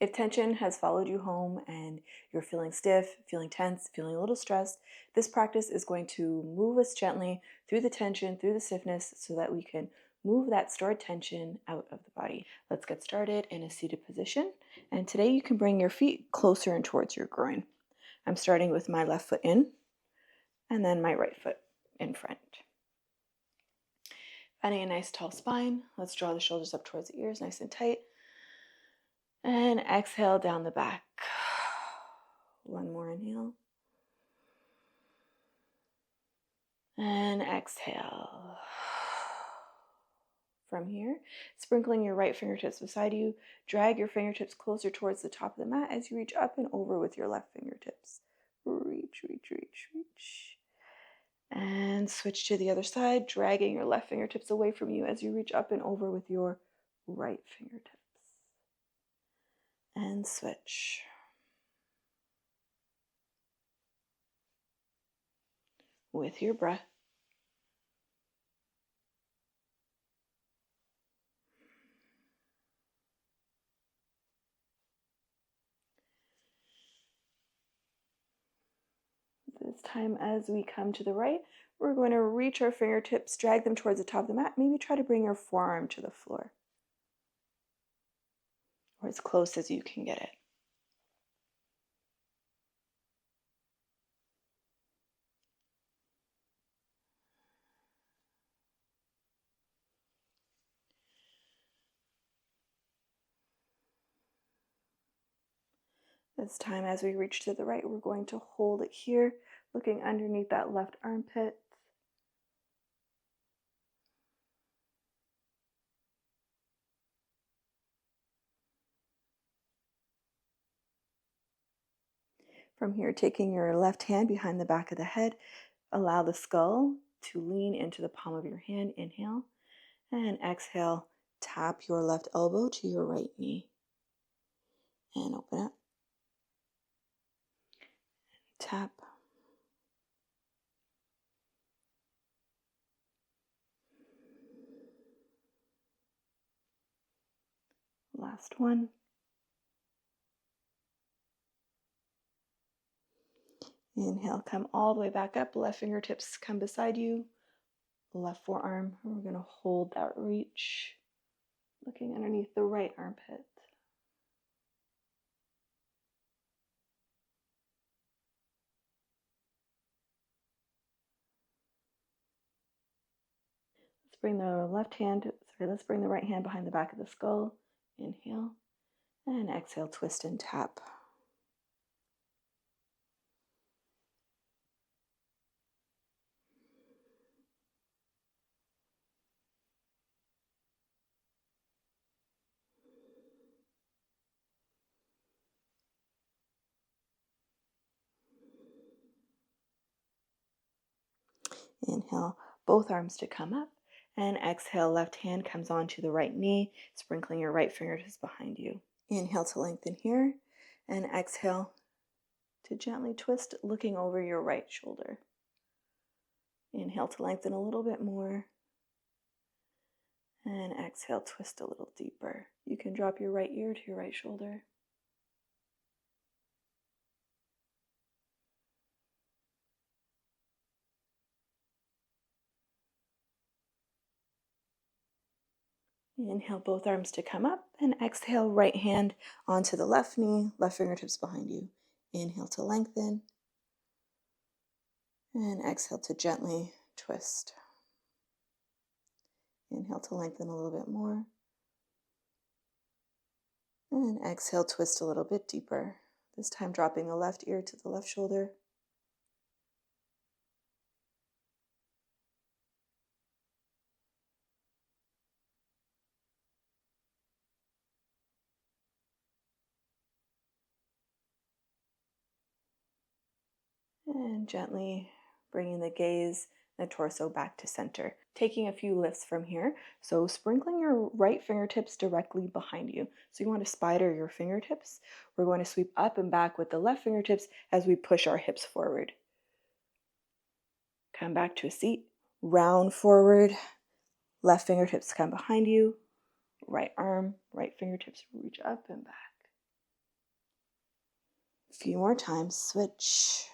If tension has followed you home and you're feeling stiff, feeling tense, feeling a little stressed, this practice is going to move us gently through the tension, through the stiffness, so that we can move that stored tension out of the body. Let's get started in a seated position. And today you can bring your feet closer in towards your groin. I'm starting with my left foot in and then my right foot in front. Finding a nice tall spine. Let's draw the shoulders up towards the ears, nice and tight. And exhale down the back. One more inhale. And exhale. From here, sprinkling your right fingertips beside you, drag your fingertips closer towards the top of the mat as you reach up and over with your left fingertips. Reach, reach, reach, reach. And switch to the other side, dragging your left fingertips away from you as you reach up and over with your right fingertips. And switch. With your breath. This time, as we come to the right, we're going to reach our fingertips, drag them towards the top of the mat. Maybe try to bring your forearm to the floor, or as close as you can get it. This time, as we reach to the right, we're going to hold it here, looking underneath that left armpit. From here, taking your left hand behind the back of the head, allow the skull to lean into the palm of your hand. Inhale, and exhale, tap your left elbow to your right knee. And open up. Tap. Last one. Inhale, come all the way back up. Left fingertips come beside you. Left forearm. We're going to hold that reach, looking underneath the right armpit. Let's bring the right hand behind the back of the skull. Inhale, and exhale, twist and tap. Inhale, both arms to come up, and exhale, left hand comes onto the right knee, sprinkling your right fingertips behind you. Inhale to lengthen here, and exhale to gently twist, looking over your right shoulder. Inhale to lengthen a little bit more, and exhale, twist a little deeper. You can drop your right ear to your right shoulder. Inhale, both arms to come up, and exhale, right hand onto the left knee, left fingertips behind you. Inhale to lengthen, and exhale to gently twist. Inhale to lengthen a little bit more, and exhale, twist a little bit deeper. This time dropping the left ear to the left shoulder. And gently bringing the gaze and the torso back to center. Taking a few lifts from here. So sprinkling your right fingertips directly behind you. So you want to spider your fingertips. We're going to sweep up and back with the left fingertips as we push our hips forward. Come back to a seat. Round forward. Left fingertips come behind you. Right arm, right fingertips reach up and back. few more times. Switch.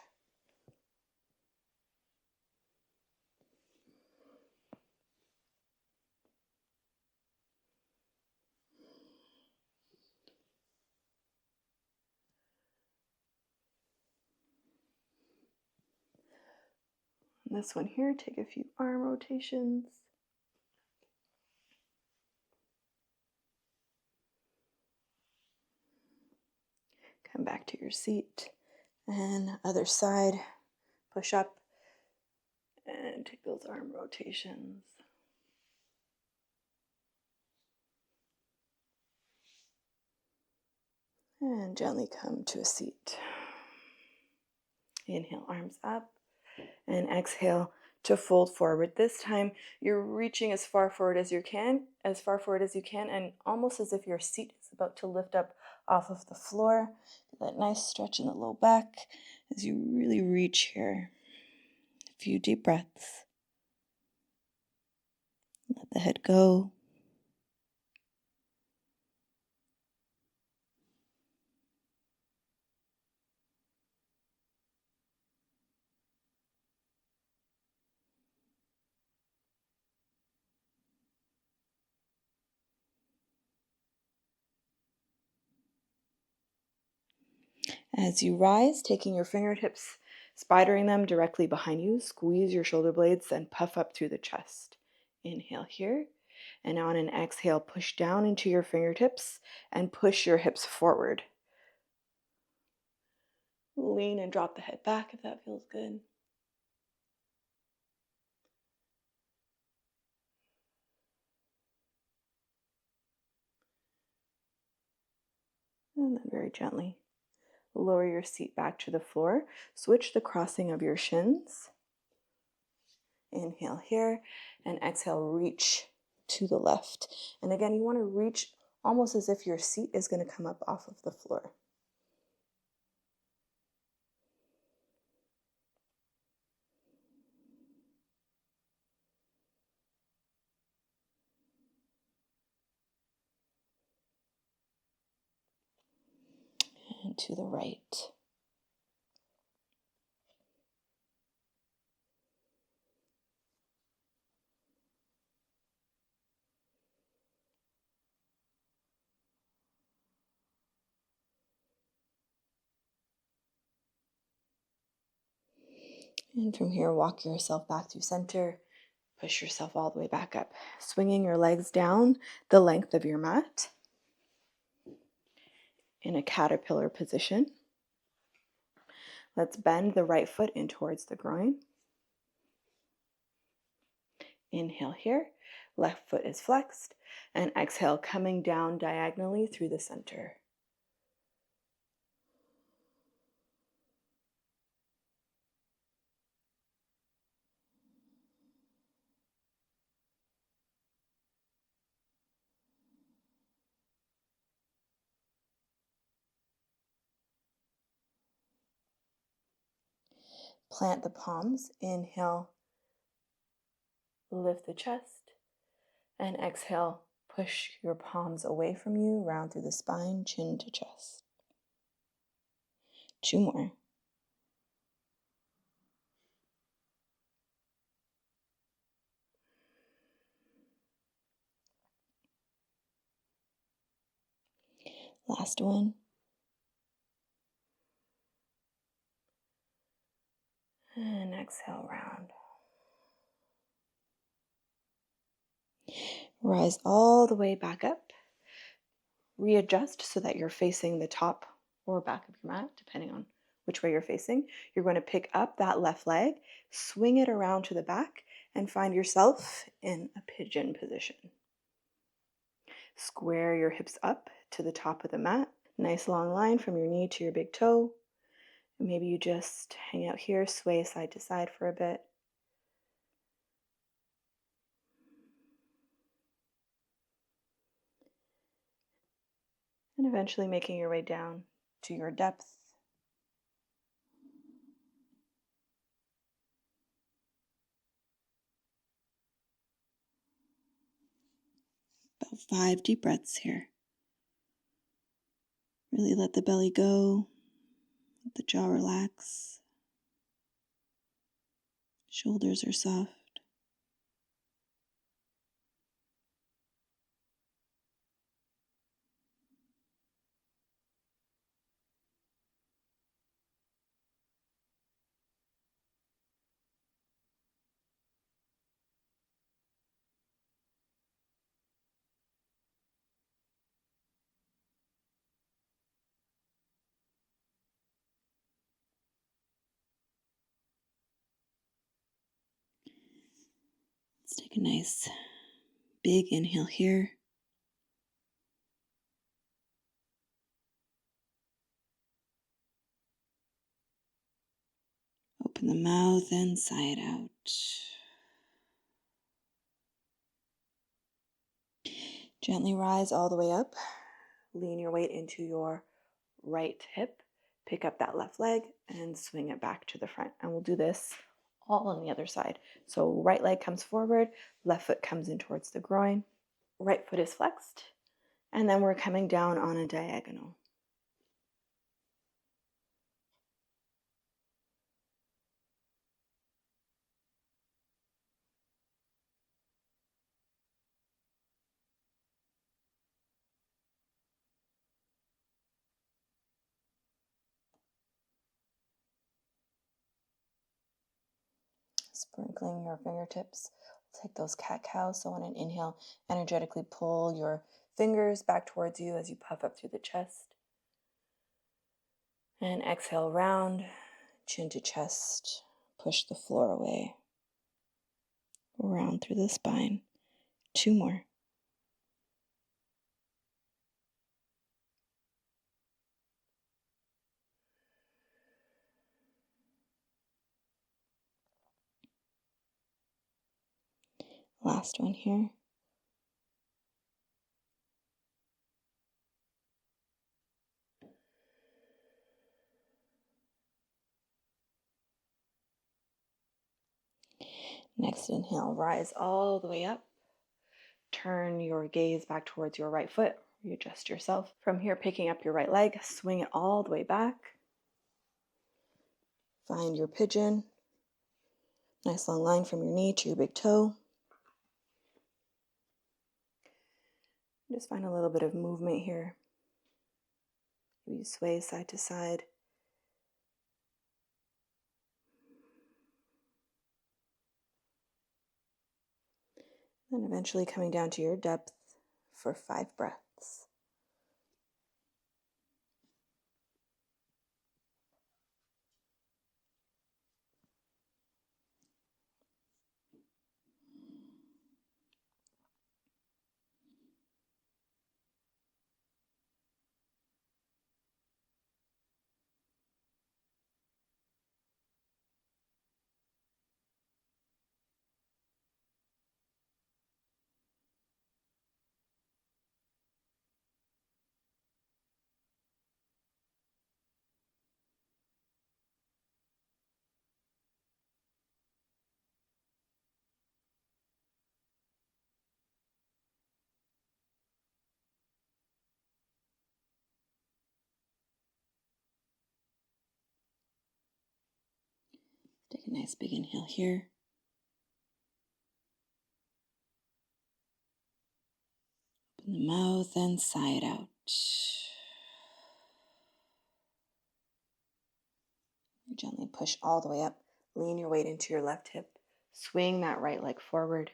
And this one here, take a few arm rotations. Come back to your seat. And other side, push up and take those arm rotations. And gently come to a seat. Inhale, arms up, and exhale to fold forward. This time you're reaching as far forward as you can, and almost as if your seat is about to lift up off of the floor. That nice stretch in the low back as you really reach here. A few deep breaths. Let the head go. As you rise, taking your fingertips, spidering them directly behind you, squeeze your shoulder blades and puff up through the chest. Inhale here, and on an exhale, push down into your fingertips and push your hips forward. Lean and drop the head back if that feels good. And then very gently lower your seat back to the floor. Switch the crossing of your shins. Inhale here, and exhale, reach to the left. And again, you want to reach almost as if your seat is going to come up off of the floor. And to the right. And from here, walk yourself back to center. Push yourself all the way back up, swinging your legs down the length of your mat in a caterpillar position. Let's bend the right foot in towards the groin. Inhale here, left foot is flexed, and exhale, coming down diagonally through the center. Plant the palms. Inhale, lift the chest, and exhale, push your palms away from you, round through the spine, chin to chest. 2 more. Last one. And exhale, round. Rise all the way back up. Readjust so that you're facing the top or back of your mat, depending on which way you're facing. You're going to pick up that left leg, swing it around to the back, and find yourself in a pigeon position. Square your hips up to the top of the mat. Nice long line from your knee to your big toe. Maybe you just hang out here, sway side to side for a bit. And eventually making your way down to your depth. About 5 deep breaths here. Really let the belly go. Let the jaw relax. Shoulders are soft. Let's take a nice big inhale here. Open the mouth and sigh it out. Gently rise all the way up. Lean your weight into your right hip. Pick up that left leg and swing it back to the front. And we'll do this all on the other side. So right leg comes forward, left foot comes in towards the groin, right foot is flexed, and then we're coming down on a diagonal. Sprinkling your fingertips. Take those cat-cows. So on an inhale, energetically pull your fingers back towards you as you puff up through the chest. And exhale, round, chin to chest. Push the floor away. Round through the spine. 2 more. Last one here. Next inhale, rise all the way up. Turn your gaze back towards your right foot. Readjust yourself. From here, picking up your right leg, swing it all the way back. Find your pigeon. Nice long line from your knee to your big toe. Just find a little bit of movement here. You sway side to side. Then eventually coming down to your depth for 5 breaths. Take a nice big inhale here. Open the mouth and sigh it out. You gently push all the way up. Lean your weight into your left hip. Swing that right leg forward.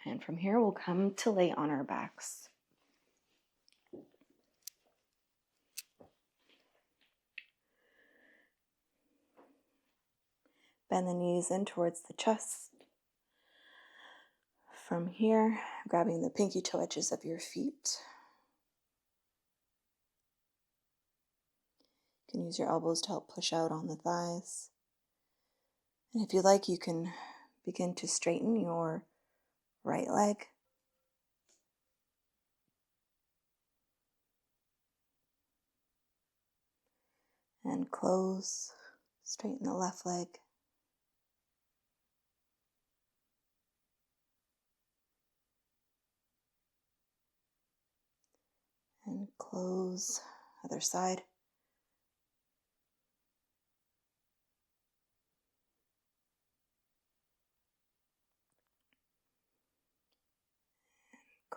And from here, we'll come to lay on our backs. Bend the knees in towards the chest. From here, grabbing the pinky toe edges of your feet. You can use your elbows to help push out on the thighs. And if you like, you can begin to straighten your right leg. And close, straighten the left leg. And close, other side.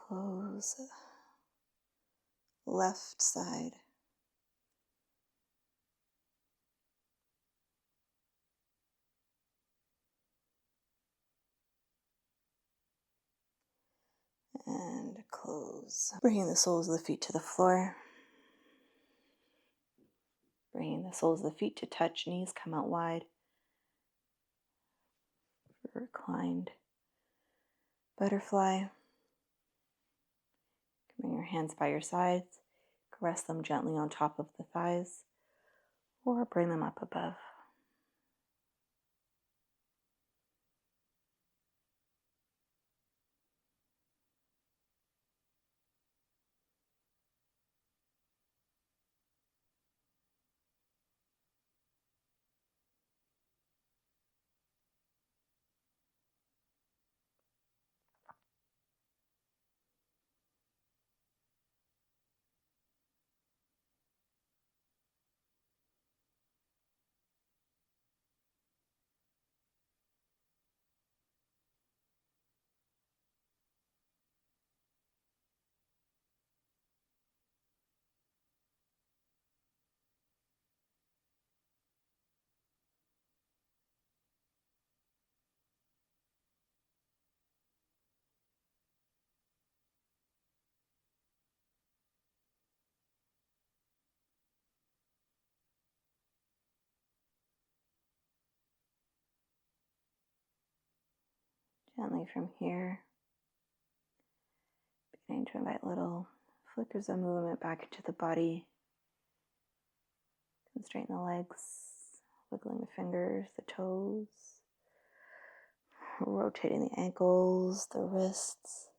close. Left side. And close. Bringing the soles of the feet to the floor. Bringing the soles of the feet to touch, knees come out wide. Reclined butterfly. Bring your hands by your sides. Rest them gently on top of the thighs or bring them up above. Gently from here, beginning to invite little flickers of movement back into the body. And straighten the legs, wiggling the fingers, the toes, rotating the ankles, the wrists.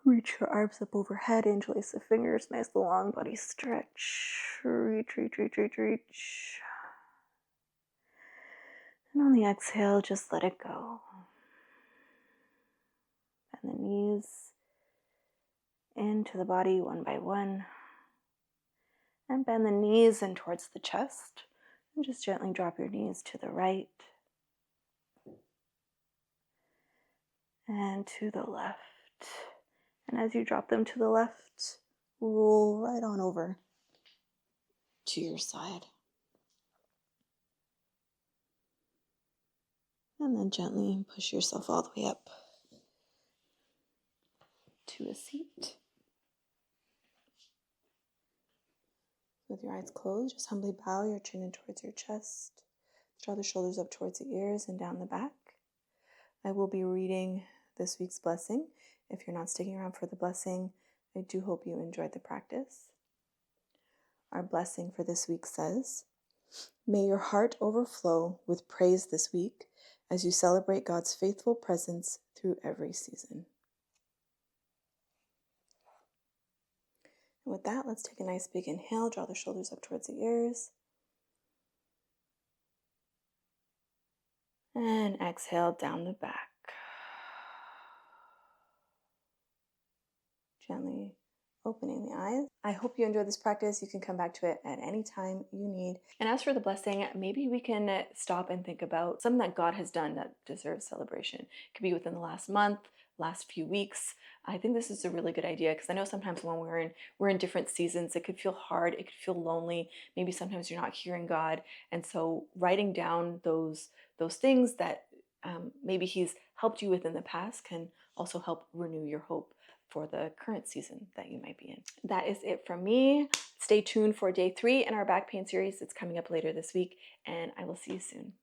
Reach your arms up overhead, interlace the fingers, nice long body stretch. Reach, reach, reach, reach, reach. And on the exhale, just let it go. Bend the knees into the body one by one. And bend the knees in towards the chest. And just gently drop your knees to the right and to the left. And as you drop them to the left, roll right on over to your side. And then gently push yourself all the way up to a seat. With your eyes closed, just humbly bow your chin in towards your chest. Draw the shoulders up towards the ears and down the back. I will be reading this week's blessing. If you're not sticking around for the blessing, I do hope you enjoyed the practice. Our blessing for this week says, "May your heart overflow with praise this week as you celebrate God's faithful presence through every season." And with that, let's take a nice big inhale, draw the shoulders up towards the ears. And exhale down the back. Gently opening the eyes. I hope you enjoyed this practice. You can come back to it at any time you need. And as for the blessing, maybe we can stop and think about something that God has done that deserves celebration. It could be within the last month, last few weeks. I think this is a really good idea because I know sometimes when we're in different seasons, it could feel hard, it could feel lonely. Maybe sometimes you're not hearing God, and so writing down those things that maybe He's helped you with in the past can also help renew your hope for the current season that you might be in. That is it from me. Stay tuned for day 3 in our back pain series. It's coming up later this week, and I will see you soon.